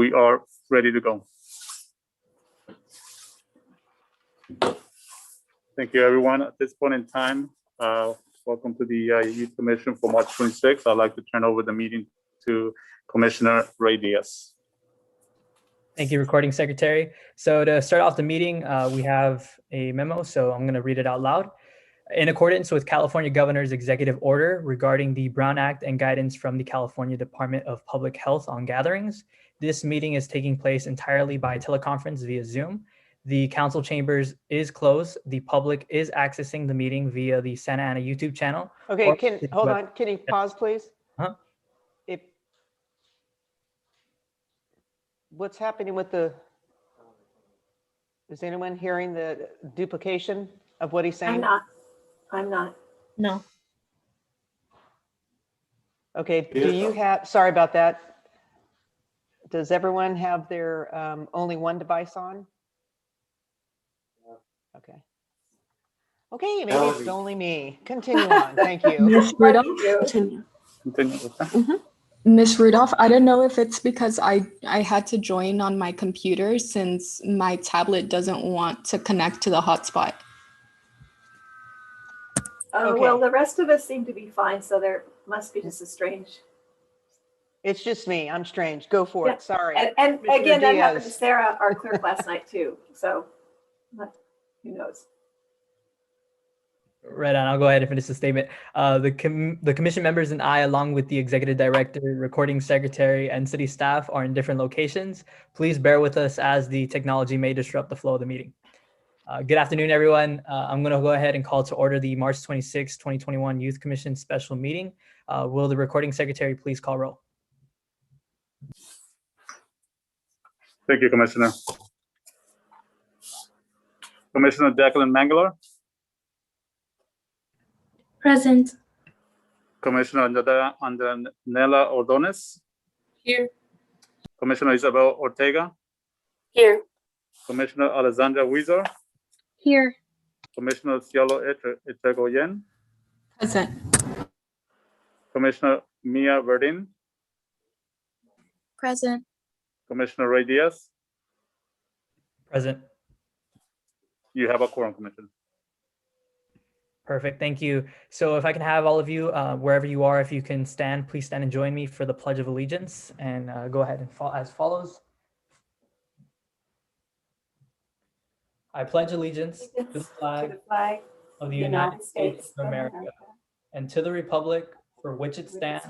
We are ready to go. Thank you, everyone. At this point in time, welcome to the Youth Commission for March 26th. I'd like to turn over the meeting to Commissioner Ray Diaz. Thank you, Recording Secretary. So to start off the meeting, we have a memo, so I'm going to read it out loud. In accordance with California Governor's executive order regarding the Brown Act and guidance from the California Department of Public Health on gatherings, this meeting is taking place entirely by teleconference via Zoom. The council chambers is closed. The public is accessing the meeting via the Santa Ana YouTube channel. Okay, hold on. Can you pause, please? Huh? What's happening with the? Is anyone hearing the duplication of what he's saying? I'm not. No. Okay, do you have, sorry about that. Does everyone have their only one device on? Okay. Okay, maybe it's only me. Continue on, thank you. Ms. Rudolph? Continue with that. Mm-hmm. Ms. Rudolph, I don't know if it's because I had to join on my computer since my tablet doesn't want to connect to the hotspot. Okay. Well, the rest of us seem to be fine, so there must be just a strange. It's just me, I'm strange. Go for Yeah. it, sorry. And Mr. again, that happened to Diaz. Sarah, our clerk last night too. So who knows? Right on. I'll go ahead and finish the statement. The commission members and I, along with the executive director, recording secretary, and city staff are in different locations. Please bear with us as the technology may disrupt the flow of the meeting. Good afternoon, everyone. I'm going to go ahead and call to order the March 26, 2021 Youth Commission special meeting. Will the recording secretary please call roll? Thank you, Commissioner. Commissioner Jacqueline Mangler, Present. Commissioner Andranela Ordonez, Here. Commissioner Isabel Ortega, Here. Commissioner Alessandra Weezer, Here. Commissioner Cielo Echegoyen, Present. Commissioner Mia Verdin, Present. Commissioner Ray Diaz. Present. You have a quorum, Commissioner. Perfect. Thank you. So if I can have all of you, wherever you are, if you can stand, please stand and join me for the Pledge of Allegiance, and go ahead and as follows. I pledge allegiance to the flag of the United States of America and to the republic for which it stands,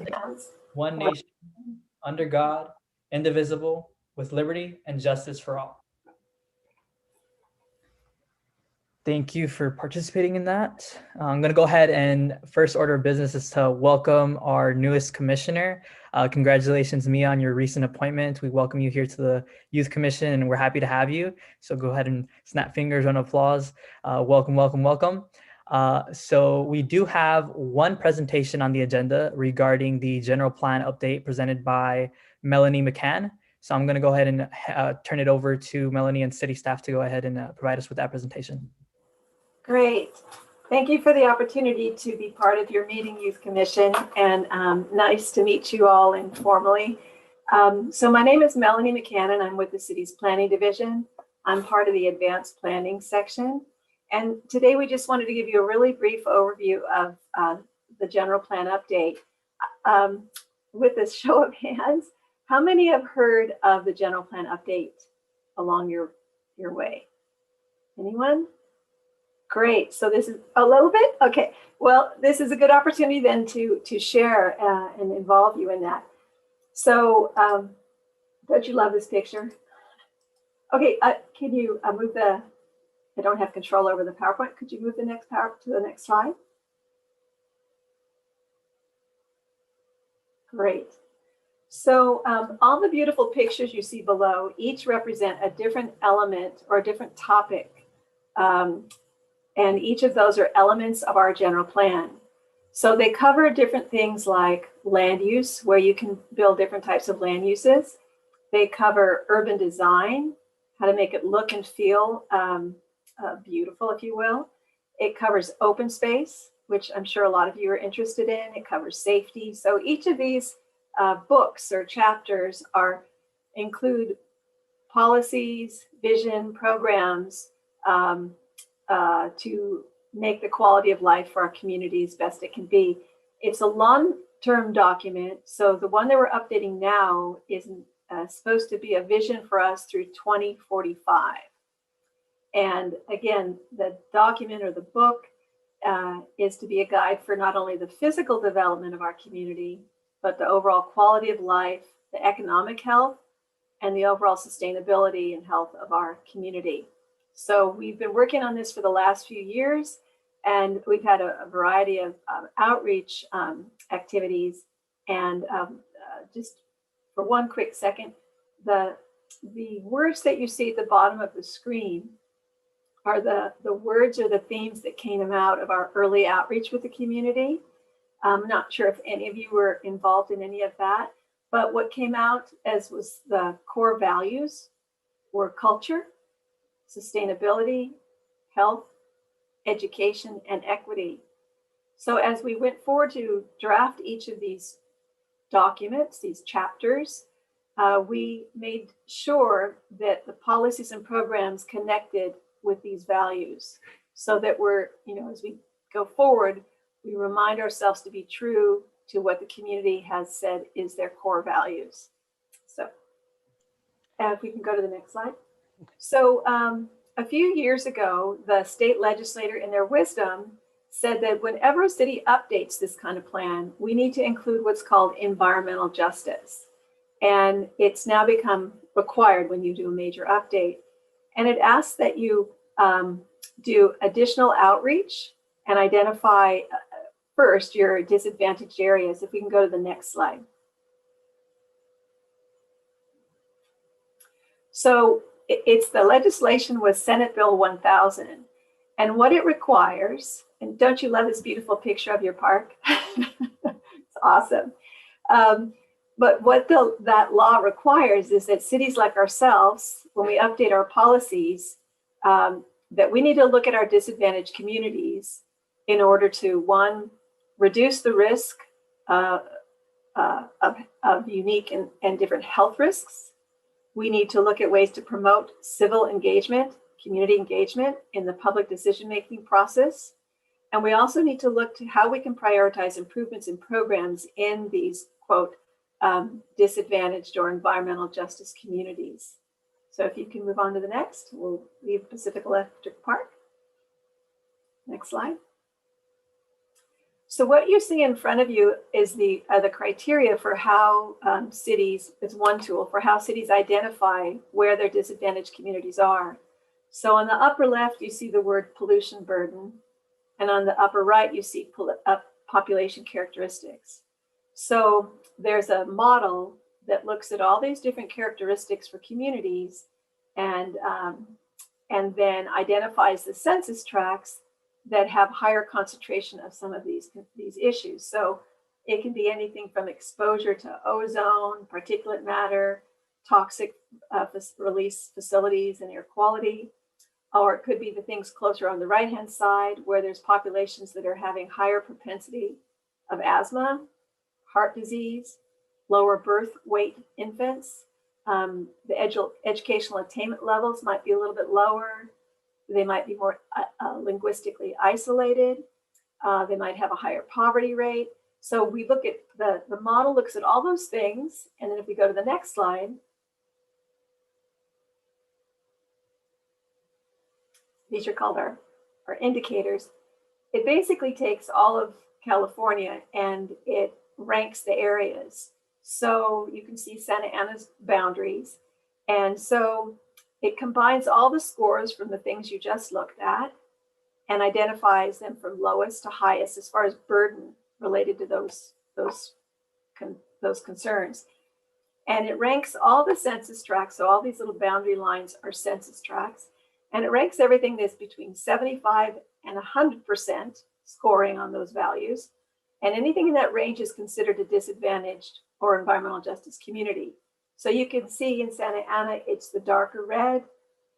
one nation, under God, indivisible, with liberty and justice for all. Thank you for participating in that. I'm going to go ahead and first order of business is to welcome our newest commissioner. Congratulations, Mia, on your recent appointment. We welcome you here to the Youth Commission, and we're happy to have you. So go ahead and snap fingers, round of applause. Welcome, welcome, welcome. So we do have one presentation on the agenda regarding the general plan update presented by Melanie McCann. So I'm going to go ahead and turn it over to Melanie and city staff to go ahead and provide us with that presentation. Great. Thank you for the opportunity to be part of your meeting, Youth Commission, and nice to meet you all informally. So my name is Melanie McCann, and I'm with the city's planning division. I'm part of the advanced planning section. And today we just wanted to give you a really brief overview of the general plan update. With a show of hands, how many have heard of the general plan update along your way? Anyone? Great. So this is a little bit. Okay. Well, this is a good opportunity then to share and involve you in that. So don't you love this picture? Okay. Can you move the, I don't have control over the PowerPoint. Could you move the next to the next slide? Great. So all the beautiful pictures you see below each represent a different element or a different topic. And each of those are elements of our general plan. So they cover different things like land use, where you can build different types of land uses. They cover urban design, how to make it look and feel beautiful, if you will. It covers open space, which I'm sure a lot of you are interested in. It covers safety. So each of these books or chapters are include policies, vision, programs to make the quality of life for our community as best it can be. It's a long-term document, so the one that we're updating now is supposed to be a vision for us through 2045. And again, the document or the book is to be a guide for not only the physical development of our community, but the overall quality of life, the economic health, and the overall sustainability and health of our community. So we've been working on this for the last few years, and we've had a variety of outreach activities. And just for one quick second, the words that you see at the bottom of the screen are the words or the themes that came out of our early outreach with the community. I'm not sure if any of you were involved in any of that, but what came out as was the core values were culture, sustainability, health, education, and equity. So as we went forward to draft each of these documents, these chapters, we made sure that the policies and programs connected with these values so that we're, as we go forward, we remind ourselves to be true to what the community has said is their core values. So if we can go to the next slide. So a few years ago, the state legislator in their wisdom said that whenever a city updates this kind of plan, we need to include what's called environmental justice. And it's now become required when you do a major update. And it asks that you do additional outreach and identify first your disadvantaged areas. If we can go to the next slide. So it's the legislation was Senate Bill 1000. And what it requires, and don't you love this beautiful picture of your park? It's awesome. But what that law requires is that cities like ourselves, when we update our policies, that we need to look at our disadvantaged communities in order to, one, reduce the risk of unique and different health risks. We need to look at ways to promote civil engagement, community engagement in the public decision-making process. And we also need to look to how we can prioritize improvements in programs in these, quote, disadvantaged or environmental justice communities. So if you can move on to the next, we'll leave Pacific Electric Park. Next slide. So what you see in front of you is the criteria for how cities, it's one tool for how cities identify where their disadvantaged communities are. So on the upper left, you see the word pollution burden. And on the upper right, you see population characteristics. So there's a model that looks at all these different characteristics for communities and then identifies the census tracts that have higher concentration of some of these issues. So it can be anything from exposure to ozone, particulate matter, toxic release facilities and air quality, or it could be the things closer on the right-hand side where there's populations that are having higher propensity of asthma, heart disease, lower birth weight infants. The educational attainment levels might be a little bit lower. They might be more linguistically isolated. They might have a higher poverty rate. So we look at the model looks at all those things. And then if we go to the next slide, these are called our indicators. It basically takes all of California and it ranks the areas. So you can see Santa Ana's boundaries. And so it combines all the scores from the things you just looked at and identifies them from lowest to highest as far as burden related to those concerns. And it ranks all the census tracts. So all these little boundary lines are census tracts. And it ranks everything that's between 75 and 100% scoring on those values. And anything in that range is considered a disadvantaged or environmental justice community. So you can see in Santa Ana, it's the darker red,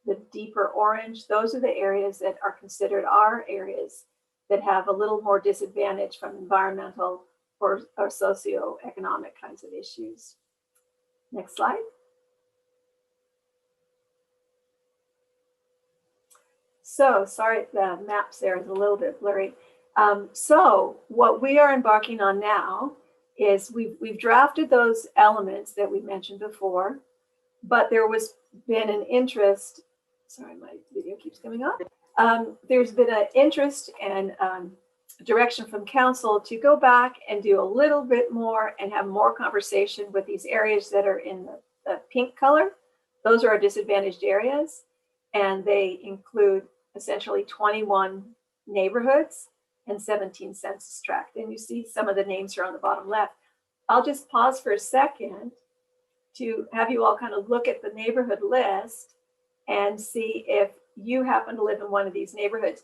the deeper orange. Those are the areas that are considered our areas that have a little more disadvantage from environmental or socioeconomic kinds of issues. Next slide. So sorry, the maps there is a little bit blurry. So what we are embarking on now is we've drafted those elements that we mentioned before, but there was been an interest. Sorry, my video keeps coming up. There's been an interest and direction from council to go back and do a little bit more and have more conversation with these areas that are in the pink color. Those are our disadvantaged areas, and they include essentially 21 neighborhoods and 17 census tracts. And you see some of the names here on the bottom left. I'll just pause for a second to have you all kind of look at the neighborhood list and see if you happen to live in one of these neighborhoods.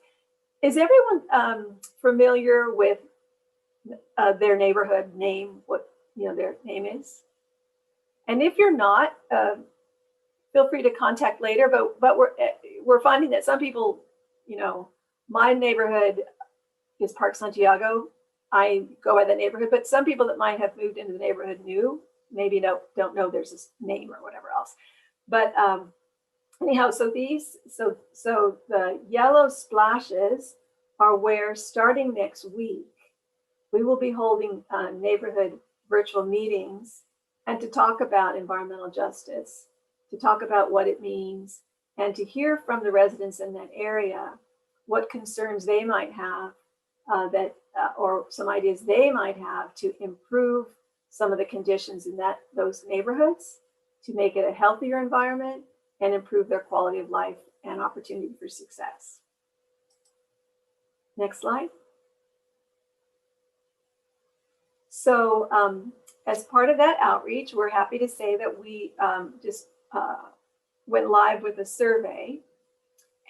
Is everyone familiar with their neighborhood name, what their name is? And if you're not, feel free to contact later. But we're finding that some people, my neighborhood is Park Santiago. I go by the neighborhood, but some people that might have moved into the neighborhood maybe don't know there's this name or whatever else. But anyhow, so the yellow splashes are where, starting next week, we will be holding neighborhood virtual meetings and to talk about environmental justice, to talk about what it means, and to hear from the residents in that area what concerns they might have or some ideas they might have to improve some of the conditions in those neighborhoods, to make it a healthier environment and improve their quality of life and opportunity for success. Next slide. So as part of that outreach, we're happy to say that we just went live with a survey,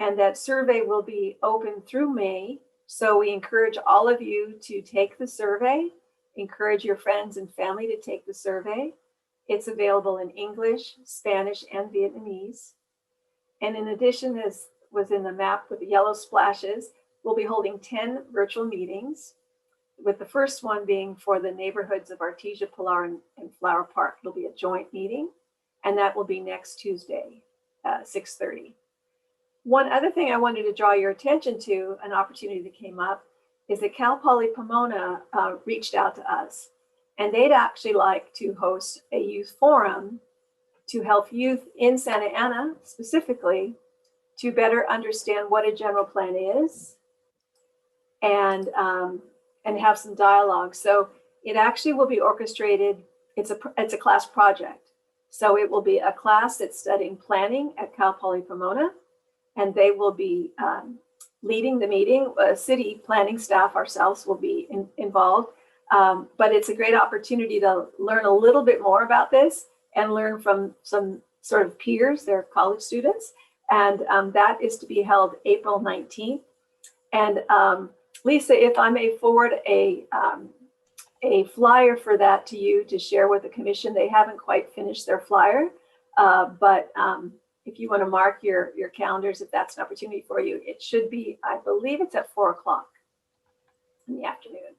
and that survey will be open through May. So we encourage all of you to take the survey, encourage your friends and family to take the survey. It's available in English, Spanish, and Vietnamese. And in addition, as was in the map with the yellow splashes, we'll be holding 10 virtual meetings, with the first one being for the neighborhoods of Artesia, Pilar, and Flower Park. It'll be a joint meeting, and that will be next Tuesday, 6:30. One other thing I wanted to draw your attention to, an opportunity that came up, is that Cal Poly Pomona reached out to us, and they'd actually like to host a youth forum to help youth in Santa Ana specifically to better understand what a general plan is and have some dialogue. So it actually will be orchestrated. It's a class project. So it will be a class that's studying planning at Cal Poly Pomona, and they will be leading the meeting. City planning staff ourselves will be involved, but it's a great opportunity to learn a little bit more about this and learn from some sort of peers, they're college students, and that is to be held April 19th. And Lisa, if I may forward a flyer for that to you to share with the commission. They haven't quite finished their flyer, but if you want to mark your calendars, if that's an opportunity for you, it should be, I believe it's at 4:00 in the afternoon.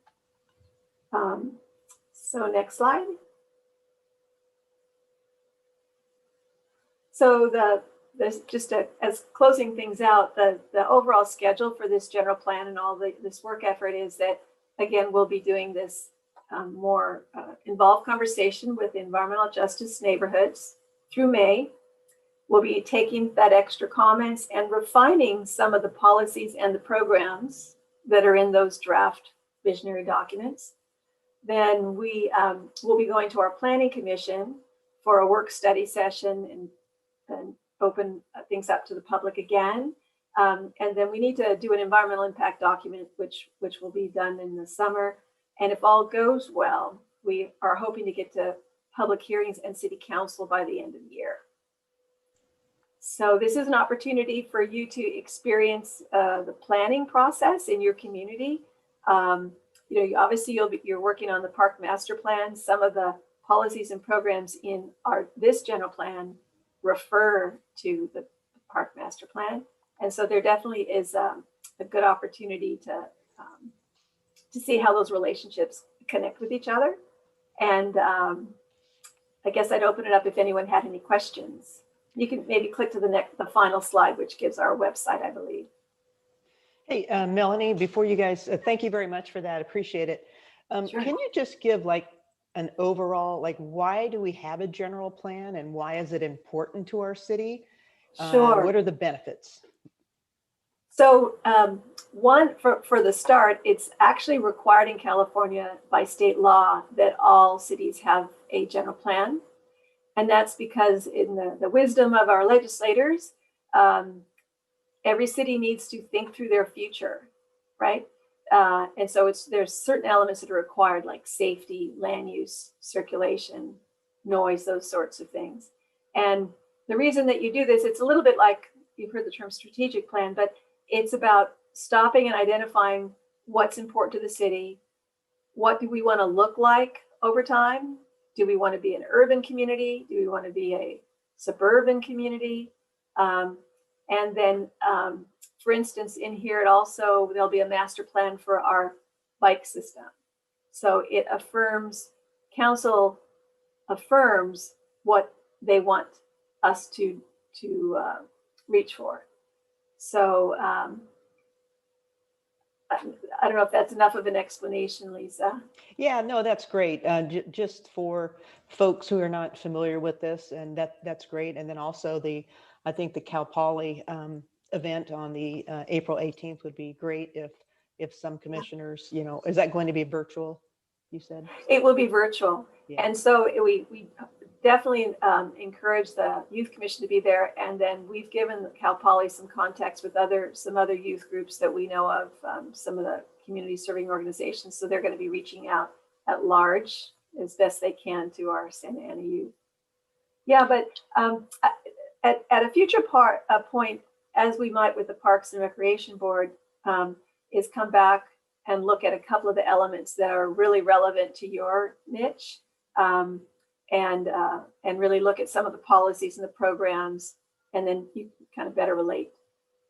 So next slide. So as closing things out, the overall schedule for this general plan and all this work effort is that, again, we'll be doing this more involved conversation with environmental justice neighborhoods through May. We'll be taking that extra comments and refining some of the policies and the programs that are in those draft visionary documents. Then we will be going to our planning commission for a work study session and open things up to the public again. And then we need to do an environmental impact document, which will be done in the summer. And if all goes well, we are hoping to get to public hearings and city council by the end of the year. So this is an opportunity for you to experience the planning process in your community. Obviously you're working on the park master plan. Some of the policies and programs in this general plan refer to the park master plan. And so there definitely is a good opportunity to see how those relationships connect with each other. And I guess I'd open it up if anyone had any questions. You can maybe click to the final slide, which gives our website, I believe. Hey, Melanie, before you guys, thank you very much for that. Appreciate it. Sure. Can you just give like an overall, like, why do we have a general plan and why is it important to our city? Sure. What are the benefits? So one, for the start, it's actually required in California by state law that all cities have a general plan. And that's because in the wisdom of our legislators, every city needs to think through their future, right? And so there's certain elements that are required, like safety, land use, circulation, noise, those sorts of things. And the reason that you do this, it's a little bit like, you've heard the term strategic plan, but it's about stopping and identifying what's important to the city. What do we want to look like over time? Do we want to be an urban community? Do we want to be a suburban community? And then, for instance, in here, there'll be a master plan for our bike system. So council affirms what they want us to reach for. So I don't know if that's enough of an explanation, Lisa. Yeah, no, that's great. Just for folks who are not familiar with this, and that's great. And then also I think the Cal Poly event on the April 18th would be great if some commissioners, is that going to be virtual, you said? It will be virtual. Yeah. And so we definitely encourage the youth commission to be there. And then we've given Cal Poly some contacts with some other youth groups that we know of, some of the community serving organizations. So they're going to be reaching out at large as best they can to our Santa Ana youth. Yeah, but at a future point, as we might with the Parks and Recreation Board, is come back and look at a couple of the elements that are really relevant to your niche. And really look at some of the policies and the programs, and then you kind of better relate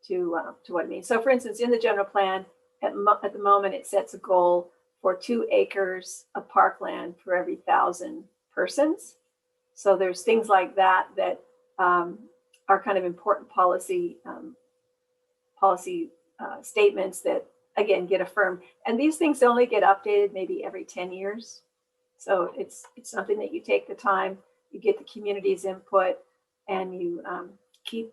to what it means. So, for instance, in the general plan, at the moment, it sets a goal for 2 acres of parkland for every 1,000 persons. So there's things like that are kind of important policy statements that, again, get affirmed. And these things only get updated maybe every 10 years. So it's something that you take the time, you get the community's input, and you keep,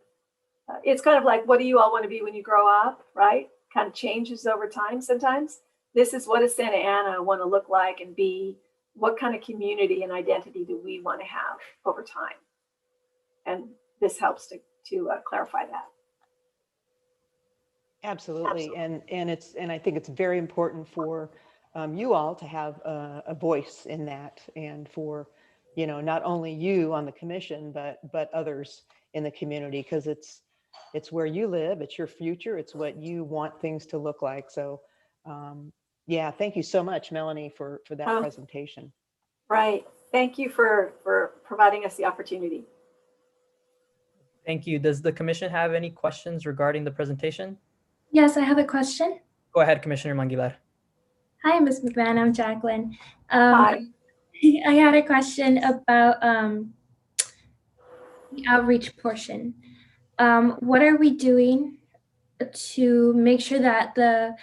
it's kind of like, what do you all want to be when you grow up, right? Kind of changes over time sometimes. This is, what does Santa Ana want to look like and be? What kind of community and identity do we want to have over time? And this helps to clarify that. Absolutely. And I think it's very important for you all to have a voice in that, and for, not only you on the commission, but others in the community, because it's where you live, it's your future, it's what you want things to look like. So yeah, thank you so much, Melanie, for that presentation. Right. Thank you for providing us the opportunity. Thank you. Does the commission have any questions regarding the presentation? Yes, I have a question. Go ahead, Commissioner Manguilar. Hi, Ms. McMahon. I'm Jacqueline. Hi. I had a question about the outreach portion. What are we doing to make sure that the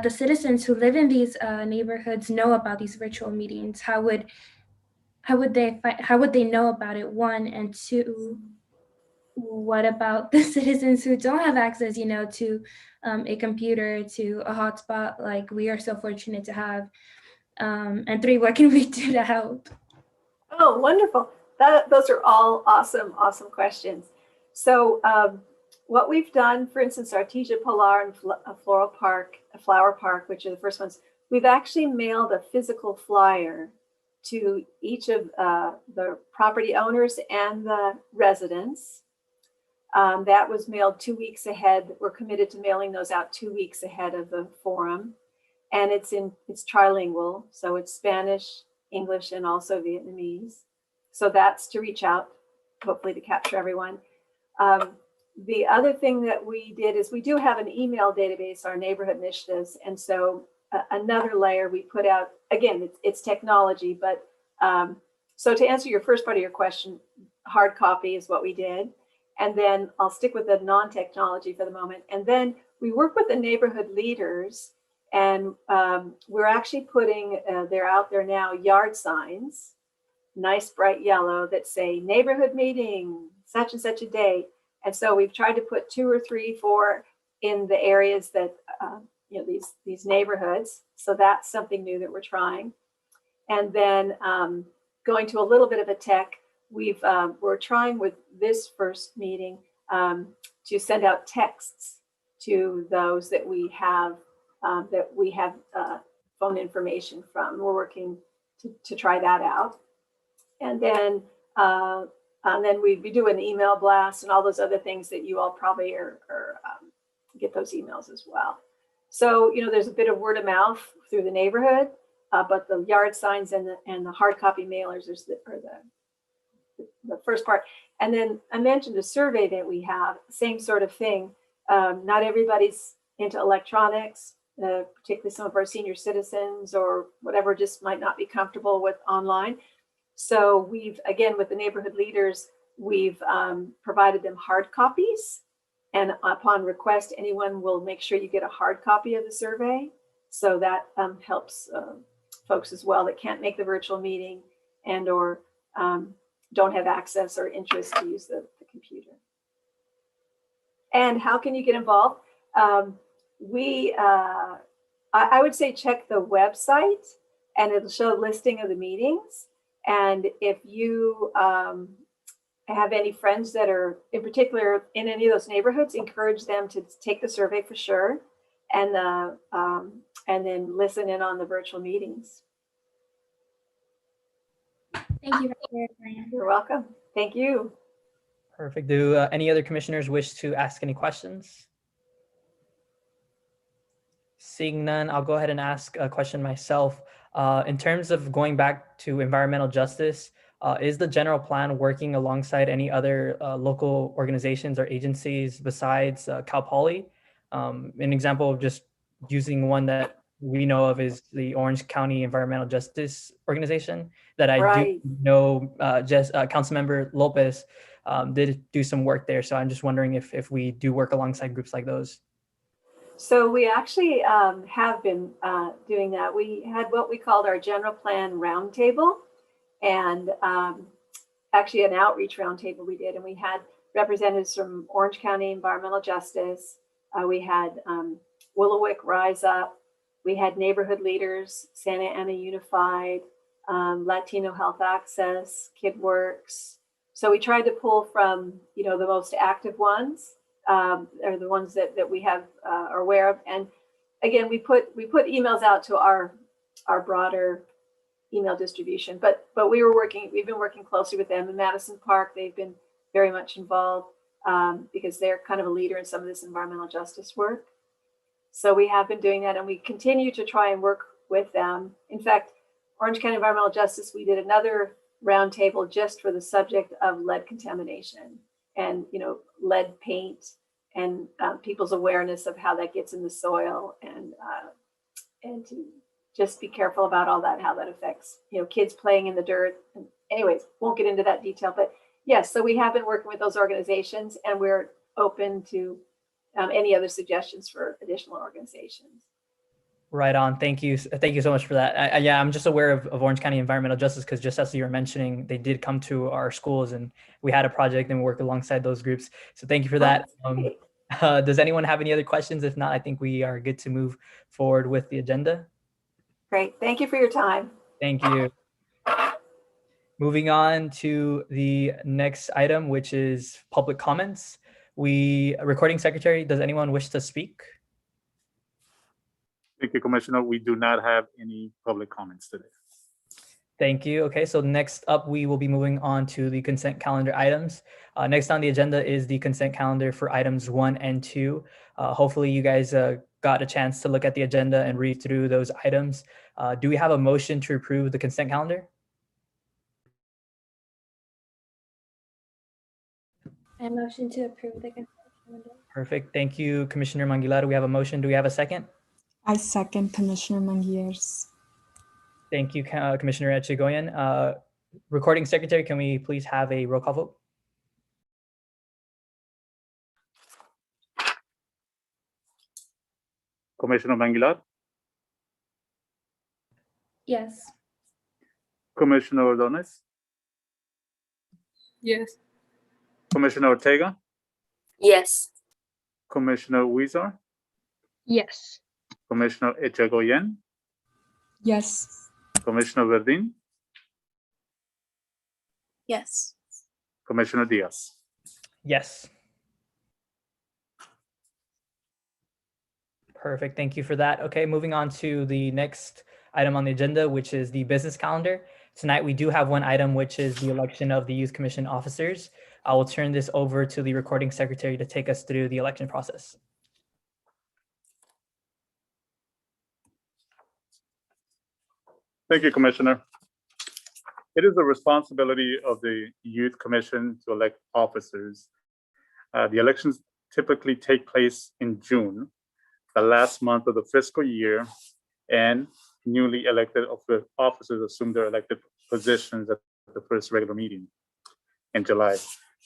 citizens who live in these neighborhoods know about these virtual meetings? How would they know about it? 1, and 2, what about the citizens who don't have access, to a computer, to a hotspot like we are so fortunate to have? And 3, what can we do to help? Oh, wonderful. Those are all awesome questions. So what we've done, for instance, Artesia Pilar and Flower Park, which are the first ones, we've actually mailed a physical flyer to each of the property owners and the residents. That was mailed 2 weeks ahead. We're committed to mailing those out 2 weeks ahead of the forum. And it's trilingual. So it's Spanish, English, and also Vietnamese. So that's to reach out, hopefully to capture everyone. The other thing that we did is we do have an email database, our neighborhood initiatives. And so another layer we put out, again, it's technology, but so to answer your first part of your question, hard copy is what we did. And then I'll stick with the non-technology for the moment. And then we work with the neighborhood leaders, and we're actually putting, they're out there now, yard signs, nice bright yellow, that say neighborhood meeting, such and such a day. And so we've tried to put 2 or 3, 4 in the areas that, these neighborhoods. So that's something new that we're trying. And then going to a little bit of a tech, we're trying with this first meeting to send out texts to those that we have phone information from. We're working to try that out. And then we do an email blast and all those other things that you all probably get those emails as well. So, there's a bit of word of mouth through the neighborhood, but the yard signs and the hard copy mailers are the first part. And then I mentioned a survey that we have, same sort of thing. Not everybody's into electronics, particularly some of our senior citizens or whatever, just might not be comfortable with online. So again, with the neighborhood leaders, we've provided them hard copies. And upon request, anyone will make sure you get a hard copy of the survey. So that helps folks as well that can't make the virtual meeting and or don't have access or interest to use the computer. And how can you get involved? I would say check the website and it'll show a listing of the meetings. And if you have any friends that are in particular in any of those neighborhoods, encourage them to take the survey for sure. And then listen in on the virtual meetings. Thank you for clarifying. You're welcome. Thank you. Perfect. Do any other commissioners wish to ask any questions? Seeing none, I'll go ahead and ask a question myself. In terms of going back to environmental justice, is the general plan working alongside any other local organizations or agencies besides Cal Poly? An example of just using one that we know of is the Orange County Environmental Justice Organization that I do know Councilmember Lopez did do some work there. So I'm just wondering if we do work alongside groups like those. So we actually have been doing that. We had what we called our general plan roundtable, and actually an outreach roundtable we did, and we had representatives from Orange County Environmental Justice. We had Willowick Rise Up. We had neighborhood leaders, Santa Ana Unified, Latino Health Access, KidWorks. So we tried to pull from, the most active ones, or the ones that we have are aware of. And again, we put emails out to our broader email distribution, but we've been working closely with them in Madison Park. They've been very much involved because they're kind of a leader in some of this environmental justice work. So we have been doing that, and we continue to try and work with them. In fact, Orange County Environmental Justice, we did another roundtable just for the subject of lead contamination and, lead paint and people's awareness of how that gets in the soil and to just be careful about all that, how that affects, kids playing in the dirt. And anyways, won't get into that detail, but yes, so we have been working with those organizations, and we're open to any other suggestions for additional organizations. Right on. Thank you. Thank you so much for that. Yeah, I'm just aware of Orange County Environmental Justice because just as you were mentioning, they did come to our schools and we had a project and we work alongside those groups. So thank you for that. Does anyone have any other questions? If not, I think we are good to move forward with the agenda. Great. Thank you for your time. Thank you. Moving on to the next item, which is public comments. Recording secretary, does anyone wish to speak? Thank you, Commissioner. We do not have any public comments today. Thank you. Okay, so next up, we will be moving on to the consent calendar items. Next on the agenda is the consent calendar for items 1 and 2. Hopefully you guys got a chance to look at the agenda and read through those items. Do we have a motion to approve the consent calendar? I motion to approve the consent calendar. Perfect. Thank you, Commissioner Manguilar. We have a motion. Do we have a second? I second Commissioner Manguier's. Thank you, Commissioner Echegoyen. Recording secretary, can we please have a roll call vote? Commissioner Mangilar, Yes. Commissioner Ordonez, Yes. Commissioner Ortega, Yes. Commissioner Weezer, Yes. Commissioner Echegoyen, Yes. Commissioner Verdin, Yes. Commissioner Diaz. Yes. Perfect. Thank you for that. Okay, moving on to the next item on the agenda, which is the business calendar. Tonight, we do have one item, which is the election of the Youth Commission officers. I will turn this over to the recording secretary to take us through the election process. Thank you, Commissioner. It is the responsibility of the Youth Commission to elect officers. The elections typically take place in June, the last month of the fiscal year, and newly elected officers assume their elected positions at the first regular meeting in July.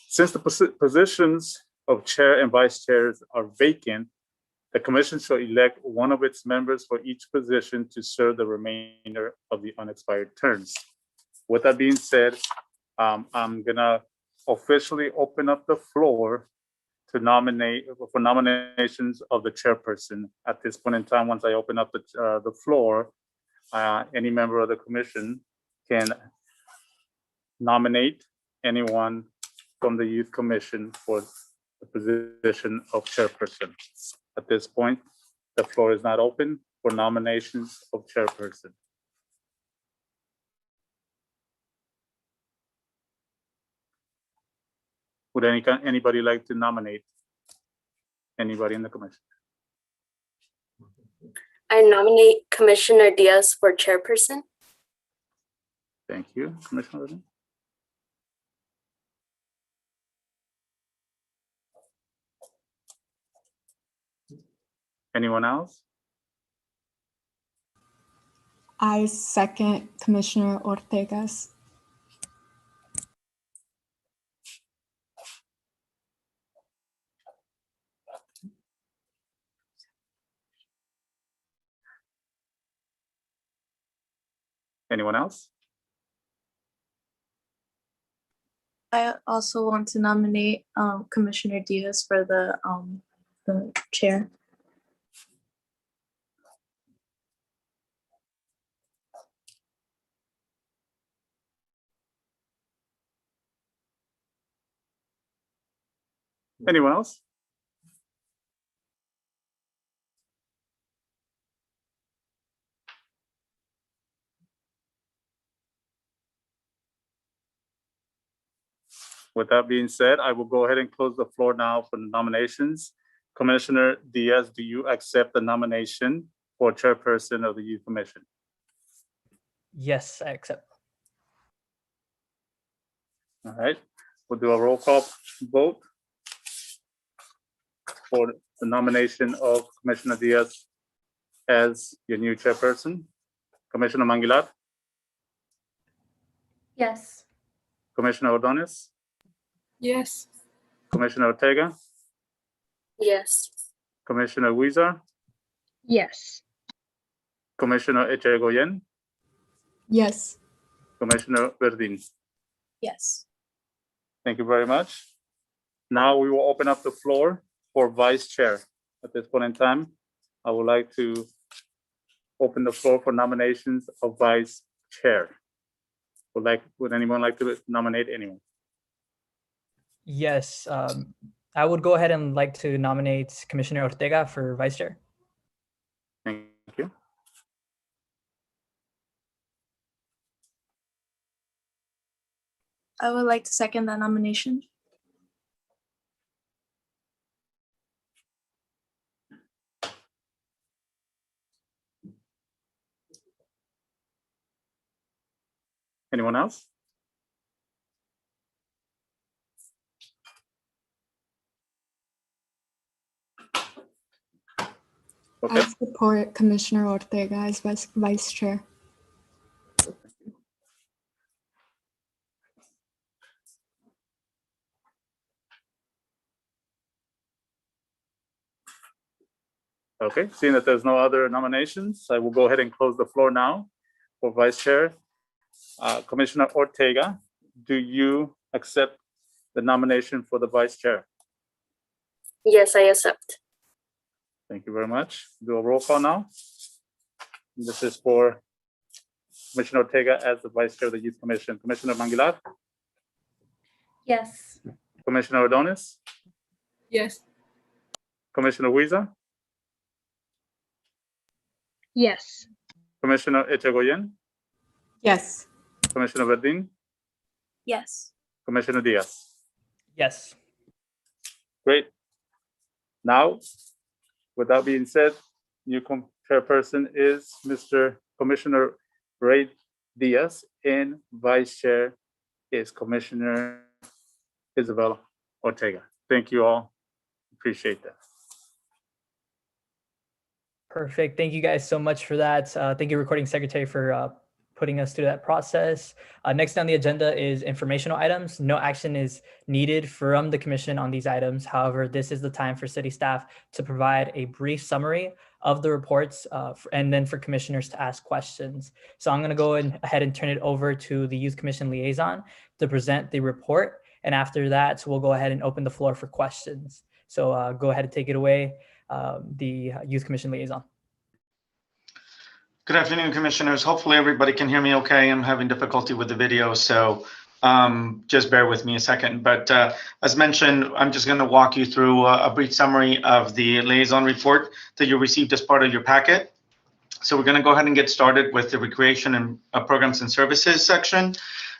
Since the positions of chair and vice chairs are vacant, the commission shall elect one of its members for each position to serve the remainder of the unexpired terms. With that being said, I'm gonna officially open up the floor to nominations of the chairperson. At this point in time, once I open up the floor, any member of the commission can nominate anyone from the Youth Commission for the position of chairperson. At this point, the floor is not open for nominations of chairperson. Would anybody like to nominate anybody in the commission? I nominate Commissioner Diaz for chairperson. Thank you, Commissioner Levin. Anyone else? I second Commissioner Ortega's. Anyone else? I also want to nominate Commissioner Diaz for the chair. Anyone else? With that being said, I will go ahead and close the floor now for the nominations. Commissioner Diaz, do you accept the nomination for chairperson of the Youth Commission? Yes, I accept. All right, we'll do a roll call vote for the nomination of Commissioner Diaz as your new chairperson. Commissioner Mangilar, Yes. Commissioner Ordonez, Yes. Commissioner Ortega, Yes. Commissioner Weezer, Yes. Commissioner Echegoyen, Yes. Commissioner Verdin. Yes. Thank you very much. Now we will open up the floor for vice chair. At this point in time, I would like to open the floor for nominations of vice chair. Would anyone like to nominate anyone? Yes, I would go ahead and like to nominate Commissioner Ortega for vice chair. Thank you. I would like to second that nomination. Anyone else? Okay. I support Commissioner Ortega as vice chair. Okay, seeing that there's no other nominations, I will go ahead and close the floor now for Vice Chair. Commissioner Ortega, do you accept the nomination for the Vice Chair? Yes, I accept. Thank you very much. Do a roll call now. This is for Commissioner Ortega as the Vice Chair of the Youth Commission. Commissioner Manguilar, Yes. Commissioner Odonis, Yes. Commissioner Huiza, Yes. Commissioner Echegoyen, Yes. Commissioner Verdin, Yes. Commissioner Diaz. Yes. Great. Now, with that being said, new chairperson is Mr. Commissioner Ray Diaz, and Vice Chair is Commissioner Isabel Ortega. Thank you all. Appreciate that. Perfect. Thank you guys so much for that. Thank you, Recording Secretary, for putting us through that process. Next on the agenda is informational items. No action is needed from the commission on these items. However, this is the time for city staff to provide a brief summary of the reports and then for commissioners to ask questions. So I'm going to go ahead and turn it over to the Youth Commission liaison to present the report. And after that, we'll go ahead and open the floor for questions. So go ahead and take it away, the Youth Commission liaison. Good afternoon, commissioners. Hopefully everybody can hear me okay. I'm having difficulty with the video, so just bear with me a second. But as mentioned, I'm just going to walk you through a brief summary of the liaison report that you received as part of your packet. So we're going to go ahead and get started with the recreation and programs and services section.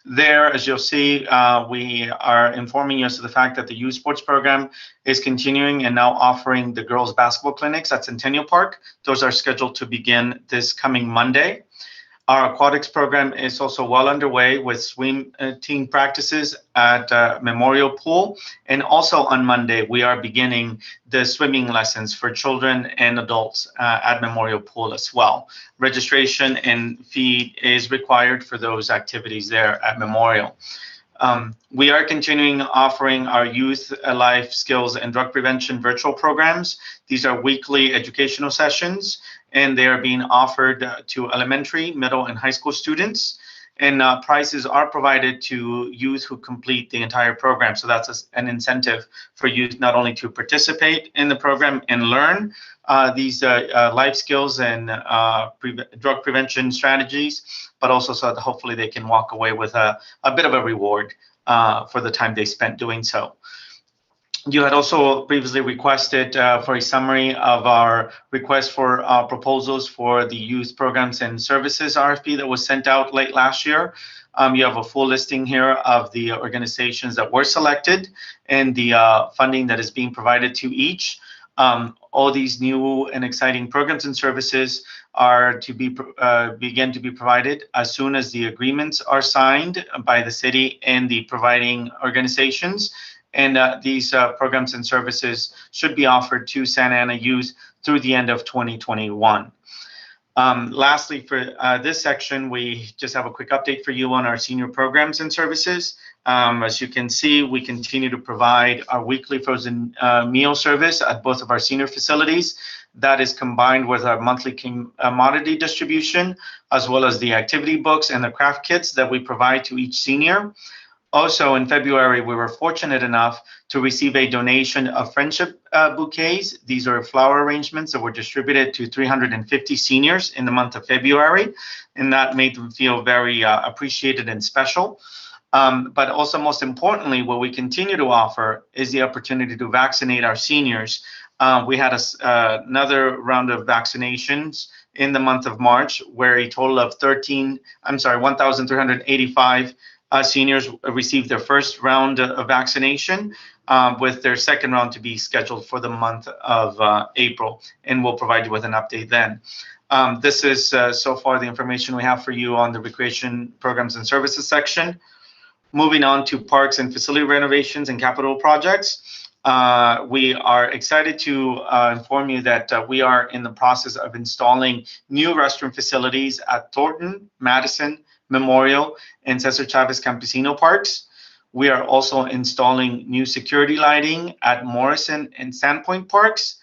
There, as you'll see, we are informing you as to the fact that the youth sports program is continuing and now offering the girls basketball clinics at Centennial Park. Those are scheduled to begin this coming Monday. Our aquatics program is also well underway with swim team practices at Memorial Pool. And also on Monday, we are beginning the swimming lessons for children and adults at Memorial Pool as well. Registration and fee is required for those activities there at Memorial. We are continuing offering our youth life skills and drug prevention virtual programs. These are weekly educational sessions, and they are being offered to elementary, middle, and high school students. And prizes are provided to youth who complete the entire program. So that's an incentive for youth not only to participate in the program and learn these life skills and drug prevention strategies, but also so that hopefully they can walk away with a bit of a reward for the time they spent doing so. You had also previously requested for a summary of our request for proposals for the youth programs and services RFP that was sent out late last year. You have a full listing here of the organizations that were selected and the funding that is being provided to each. All these new and exciting programs and services are to be begin to be provided as soon as the agreements are signed by the city and the providing organizations. And these programs and services should be offered to Santa Ana youth through the end of 2021. Lastly, for this section, we just have a quick update for you on our senior programs and services. As you can see, we continue to provide our weekly frozen meal service at both of our senior facilities. That is combined with our monthly commodity distribution, as well as the activity books and the craft kits that we provide to each senior. Also, in February, we were fortunate enough to receive a donation of friendship bouquets. These are flower arrangements that were distributed to 350 seniors in the month of February, and that made them feel very appreciated and special. But also, most importantly, what we continue to offer is the opportunity to vaccinate our seniors. We had another round of vaccinations in the month of March, where a total of 1,385 seniors received their first round of vaccination, with their second round to be scheduled for the month of April, and we'll provide you with an update then. This is so far the information we have for you on the recreation programs and services section. Moving on to parks and facility renovations and capital projects. We are excited to inform you that we are in the process of installing new restroom facilities at Thornton, Madison, Memorial, and Cesar Chavez Campesino parks. We are also installing new security lighting at Morrison and Sandpoint parks.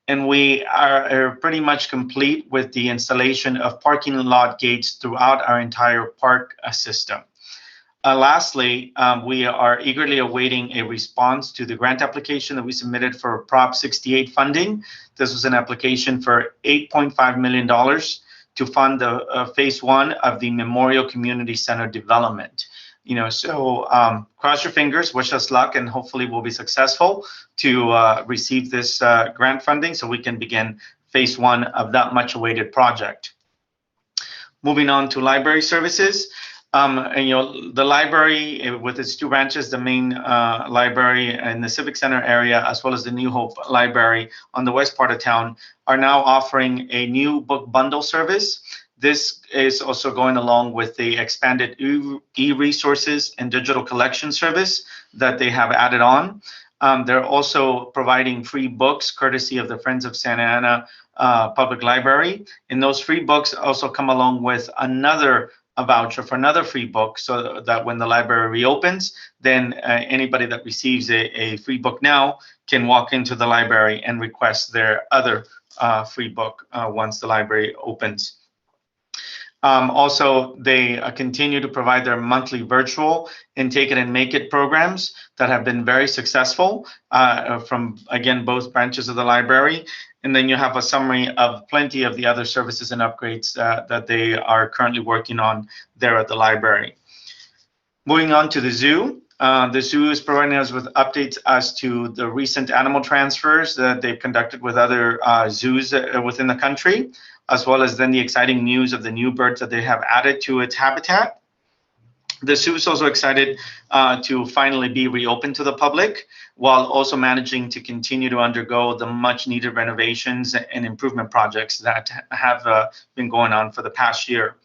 and we are pretty much complete with the installation of parking lot gates throughout our entire park system. Lastly, we are eagerly awaiting a response to the grant application that we submitted for Prop 68 funding. This was an application for $8.5 million to fund the phase 1 of the Memorial Community Center development. So cross your fingers, wish us luck, and hopefully we'll be successful to receive this grant funding so we can begin phase 1 of that much awaited project. Moving on to library services. The library with its 2 branches, the main library in the Civic Center area, as well as the New Hope Library on the west part of town, are now offering a new book bundle service. This is also going along with the expanded e-resources and digital collection service that they have added on. They're also providing free books courtesy of the Friends of Santa Ana Public Library. And those free books also come along with a voucher for another free book, so that when the library reopens, then anybody that receives a free book now can walk into the library and request their other free book once the library opens. Also, they continue to provide their monthly virtual and Take It and Make It programs that have been very successful from, again, both branches of the library. And then you have a summary of plenty of the other services and upgrades that they are currently working on there at the library. Moving on to the zoo. The zoo is providing us with updates as to the recent animal transfers that they've conducted with other zoos within the country, as well as then the exciting news of the new birds that they have added to its habitat. The zoo is also excited to finally be reopened to the public, while also managing to continue to undergo the much needed renovations and improvement projects that have been going on for the past year.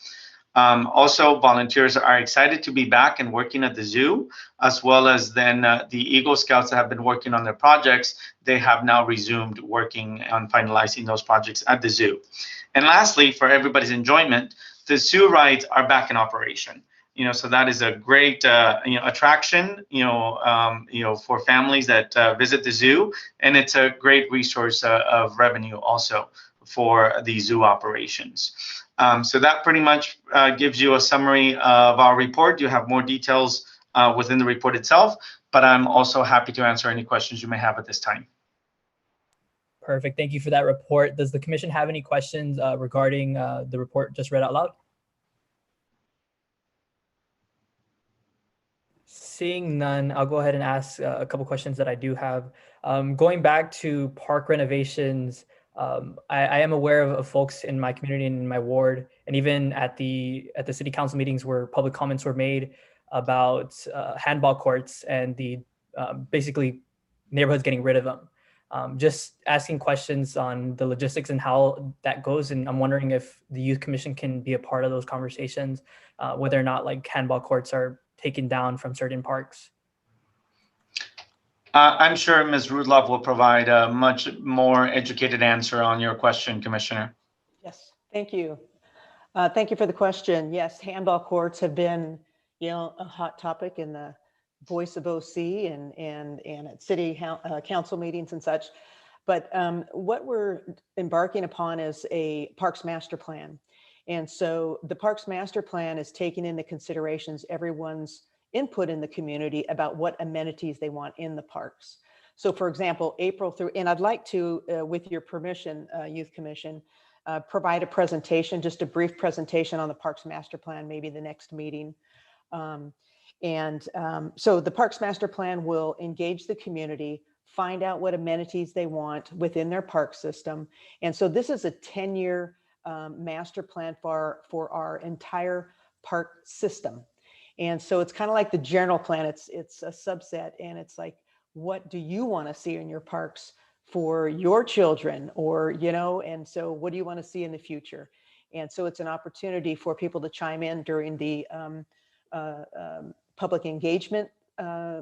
Also, volunteers are excited to be back and working at the zoo, as well as then the Eagle Scouts that have been working on their projects. They have now resumed working on finalizing those projects at the zoo. And lastly, for everybody's enjoyment, the zoo rides are back in operation. So that is a great attraction, for families that visit the zoo, and it's a great resource of revenue also for the zoo operations. So that pretty much gives you a summary of our report. You have more details within the report itself, but I'm also happy to answer any questions you may have at this time. Perfect. Thank you for that report. Does the commission have any questions regarding the report just read out loud? Seeing none, I'll go ahead and ask a couple questions that I do have. Going back to park renovations, I am aware of folks in my community and in my ward, and even at the city council meetings where public comments were made about handball courts and the basically neighborhoods getting rid of them. Just asking questions on the logistics and how that goes. And I'm wondering if the Youth Commission can be a part of those conversations, whether or not like handball courts are taken down from certain parks. I'm sure Ms. Rudloff will provide a much more educated answer on your question, Commissioner. Yes, thank you. Thank you for the question. Yes, handball courts have been, a hot topic in the voice of OC and at city council meetings and such. But what we're embarking upon is a Parks Master Plan. And so the Parks Master Plan is taking into considerations everyone's input in the community about what amenities they want in the parks. So for example, April through, and I'd like to, with your permission, Youth Commission, provide a presentation, just a brief presentation on the Parks Master Plan, maybe the next meeting. So the Parks Master Plan will engage the community, find out what amenities they want within their park system. And so this is a 10-year master plan for our entire park system. And so it's kind of like the general plan. It's a subset, and it's like, what do you want to see in your parks for your children, or, and so what do you want to see in the future? And so it's an opportunity for people to chime in during the public engagement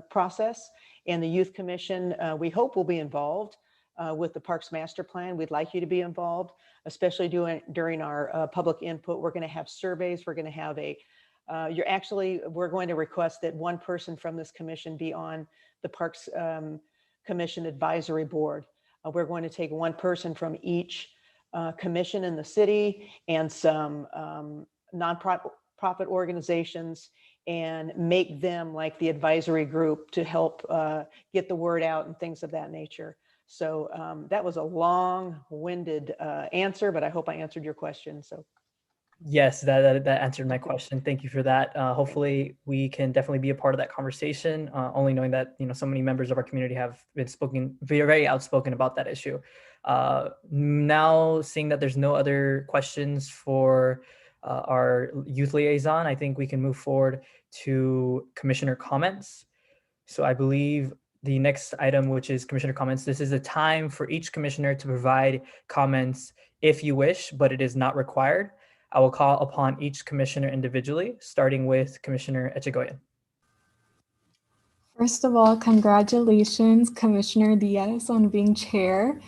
process. And the Youth Commission, we hope, will be involved with the Parks Master Plan. We'd like you to be involved, especially during our public input. We're going to have surveys. We're going to have we're going to request that one person from this commission be on the Parks Commission Advisory Board. We're going to take one person from each commission in the city and some nonprofit organizations and make them like the advisory group to help get the word out and things of that nature. So that was a long-winded answer, but I hope I answered your question. So Yes, that answered my question. Thank you for that. Hopefully, we can definitely be a part of that conversation. Only knowing that so many members of our community have been very outspoken about that issue. Now, seeing that there's no other questions for our youth liaison, I think we can move forward to commissioner comments. So I believe the next item, which is commissioner comments, this is a time for each commissioner to provide comments if you wish, but it is not required. I will call upon each commissioner individually, starting with Commissioner Echegoyen. First of all, congratulations, Commissioner Diaz, on being chair,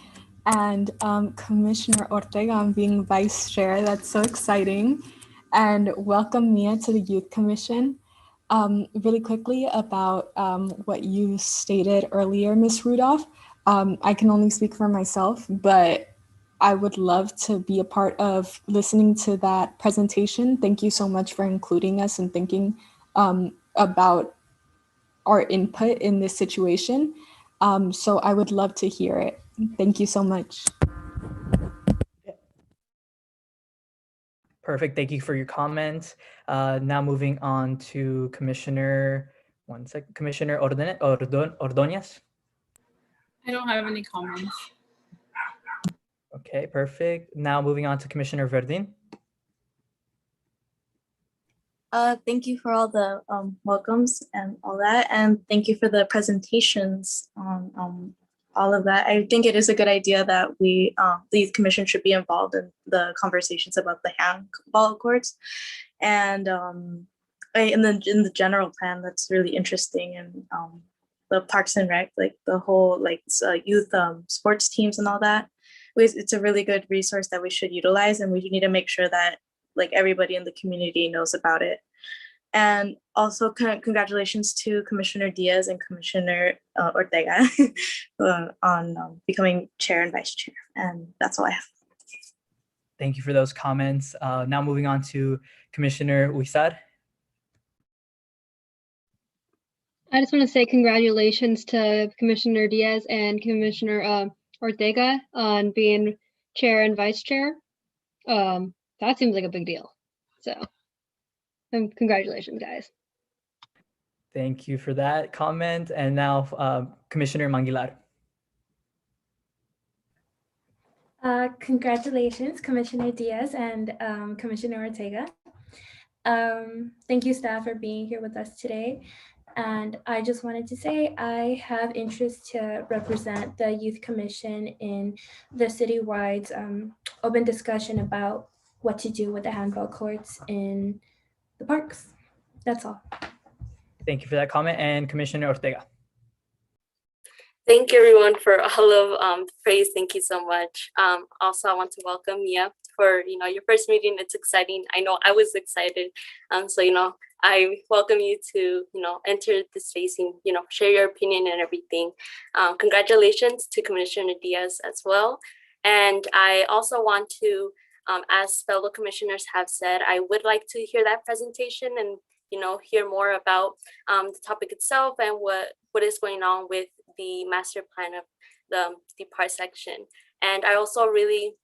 and Commissioner Ortega on being vice chair. That's so exciting. And welcome, Mia, to the Youth Commission. Really quickly about what you stated earlier, Ms. Rudolph. I can only speak for myself, but I would love to be a part of listening to that presentation. Thank you so much for including us and thinking about our input in this situation. So I would love to hear it. Thank you so much. Perfect. Thank you for your comment. Now moving on to Commissioner Ordóñez. I don't have any comments. Okay, perfect. Now moving on to Commissioner Verdin. Thank you for all the welcomes and all that, and thank you for the presentations on all of that. I think it is a good idea that we, the Youth Commission, should be involved in the conversations about the handball courts, and in the general plan, that's really interesting, and the Parks and Rec, like the whole youth sports teams and all that. It's a really good resource that we should utilize, and we need to make sure that everybody in the community knows about it. And also congratulations to Commissioner Diaz and Commissioner Ortega on becoming chair and vice chair. And that's all I have. Thank you for those comments. Now moving on to Commissioner Huizar. I just want to say congratulations to Commissioner Diaz and Commissioner Ortega on being chair and vice chair. That seems like a big deal. So congratulations, guys. Thank you for that comment. And now Commissioner Manguilar. Congratulations, Commissioner Diaz and Commissioner Ortega. Thank you, staff, for being here with us today. And I just wanted to say I have interest to represent the Youth Commission in the citywide open discussion about what to do with the handball courts in the parks. That's all. Thank you for that comment. And Commissioner Ortega. Thank you, everyone, for all of praise. Thank you so much. Also, I want to welcome Mia for your first meeting. It's exciting. I know I was excited. So I welcome you to enter the space and share your opinion and everything. Congratulations to Commissioner Diaz as well. And I also want to, as fellow commissioners have said, I would like to hear that presentation and hear more about the topic itself and what is going on with the master plan of the park section. And I also really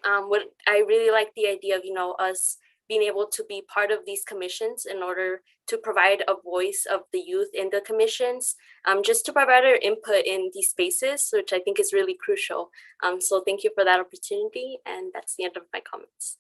like the idea of us being able to be part of these commissions in order to provide a voice of the youth in the commissions, just to provide our input in these spaces, which I think is really crucial. So thank you for that opportunity, and that's the end of my comments.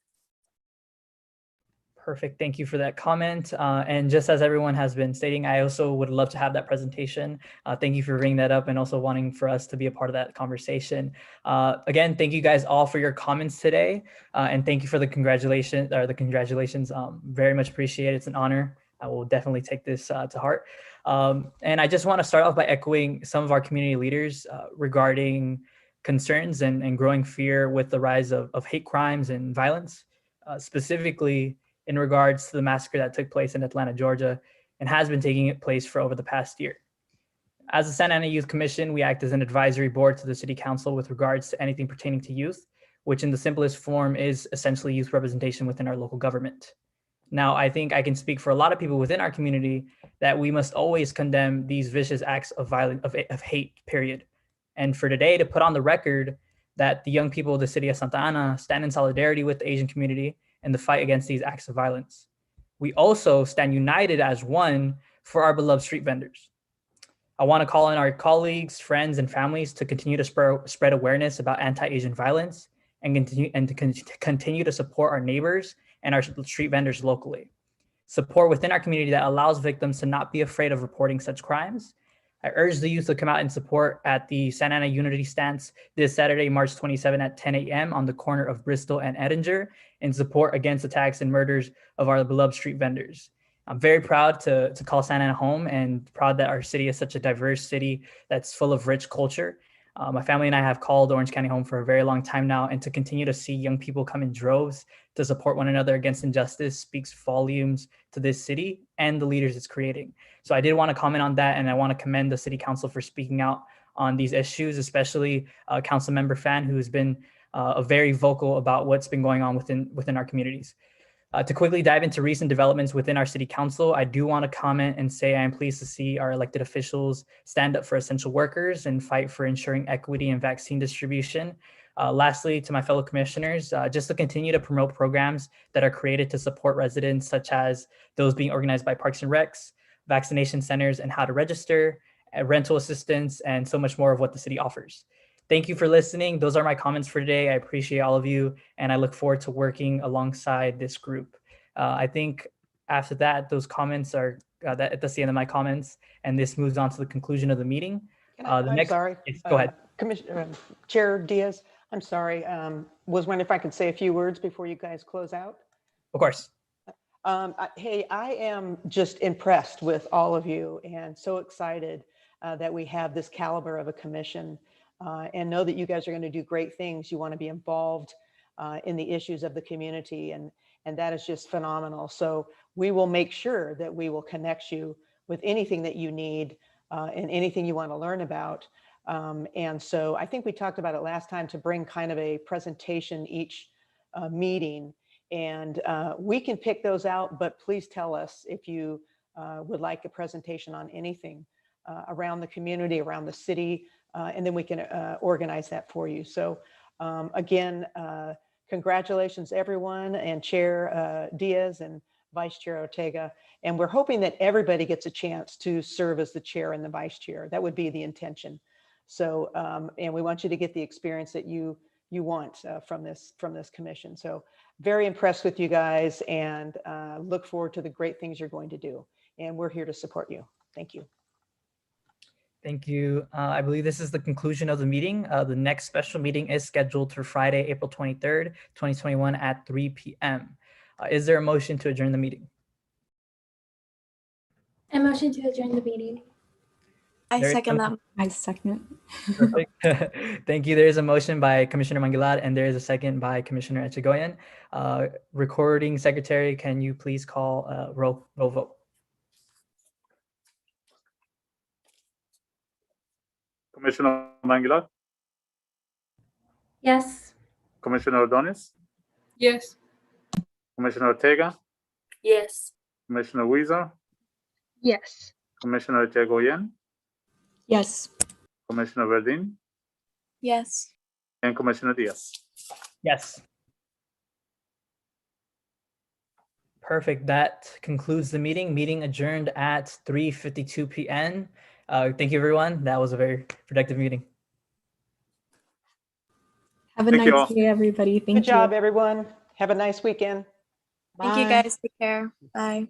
Perfect. Thank you for that comment. And just as everyone has been stating, I also would love to have that presentation. Thank you for bringing that up and also wanting for us to be a part of that conversation. Again, thank you guys all for your comments today. And thank you for the congratulations. Very much appreciate it. It's an honor. I will definitely take this to heart. And I just want to start off by echoing some of our community leaders regarding concerns and growing fear with the rise of hate crimes and violence, specifically in regards to the massacre that took place in Atlanta, Georgia, and has been taking place for over the past year. As the Santa Ana Youth Commission, we act as an advisory board to the City Council with regards to anything pertaining to youth, which in the simplest form is essentially youth representation within our local government. Now, I think I can speak for a lot of people within our community that we must always condemn these vicious acts of violence, of hate, period. And for today to put on the record that the young people of the city of Santa Ana stand in solidarity with the Asian community in the fight against these acts of violence. We also stand united as one for our beloved street vendors. I want to call on our colleagues, friends, and families to continue to spread awareness about anti-Asian violence and continue to support our neighbors and our street vendors locally. Support within our community that allows victims to not be afraid of reporting such crimes. I urge the youth to come out and support at the Santa Ana Unity Stance this Saturday, March 27 at 10 a.m. on the corner of Bristol and Edinger in support against attacks and murders of our beloved street vendors. I'm very proud to call Santa Ana home and proud that our city is such a diverse city that's full of rich culture. My family and I have called Orange County home for a very long time now, and to continue to see young people come in droves to support one another against injustice speaks volumes to this city and the leaders it's creating. So I did want to comment on that, and I want to commend the City Council for speaking out on these issues, especially Councilmember Fan, who has been very vocal about what's been going on within our communities. To quickly dive into recent developments within our city council, I do want to comment and say I am pleased to see our elected officials stand up for essential workers and fight for ensuring equity in vaccine distribution. Lastly, to my fellow commissioners, just to continue to promote programs that are created to support residents, such as those being organized by Parks and Recs, vaccination centers and how to register, rental assistance, and so much more of what the city offers. Thank you for listening. Those are my comments for today. I appreciate all of you, and I look forward to working alongside this group. I think after that, those comments are, that's the end of my comments, and this moves on to the conclusion of the meeting. Sorry. Yes, go ahead. Chair Diaz, I'm sorry. Was wondering if I could say a few words before you guys close out. Of course. Hey, I am just impressed with all of you and so excited that we have this caliber of a commission. And know that you guys are going to do great things. You want to be involved in the issues of the community, and that is just phenomenal. So we will make sure that we will connect you with anything that you need and anything you want to learn about. And so I think we talked about it last time to bring kind of a presentation each meeting, and we can pick those out, but please tell us if you would like a presentation on anything around the community, around the city, and then we can organize that for you. So again, congratulations everyone, and Chair Diaz and Vice Chair Ortega. And we're hoping that everybody gets a chance to serve as the chair and the vice chair. That would be the intention. So, and we want you to get the experience that you want from this commission. So very impressed with you guys, and look forward to the great things you're going to do. And we're here to support you. Thank you. Thank you. I believe this is the conclusion of the meeting. The next special meeting is scheduled for Friday, April 23rd, 2021 at 3 p.m. Is there a motion to adjourn the meeting? I motion to adjourn the meeting. I second that. I second. Perfect. Thank you. There is a motion by Commissioner Manguilar, and there is a second by Commissioner Echegoyen. Recording secretary, can you please call roll vote? Commissioner Manguilar, Yes. Commissioner Ordonez, Yes. Commissioner Ortega, Yes. Commissioner Weiser, Yes. Commissioner Echegoyen, Yes. Commissioner Verdin, Yes. and Commissioner Diaz. Yes. Perfect. That concludes the meeting. Meeting adjourned at 3:52 p.m. Thank you, everyone. That was a very productive meeting. Have a Thank you nice all. day, everybody. Thank you. Good job, everyone. Have a nice weekend. Thank you guys. Take care. Bye.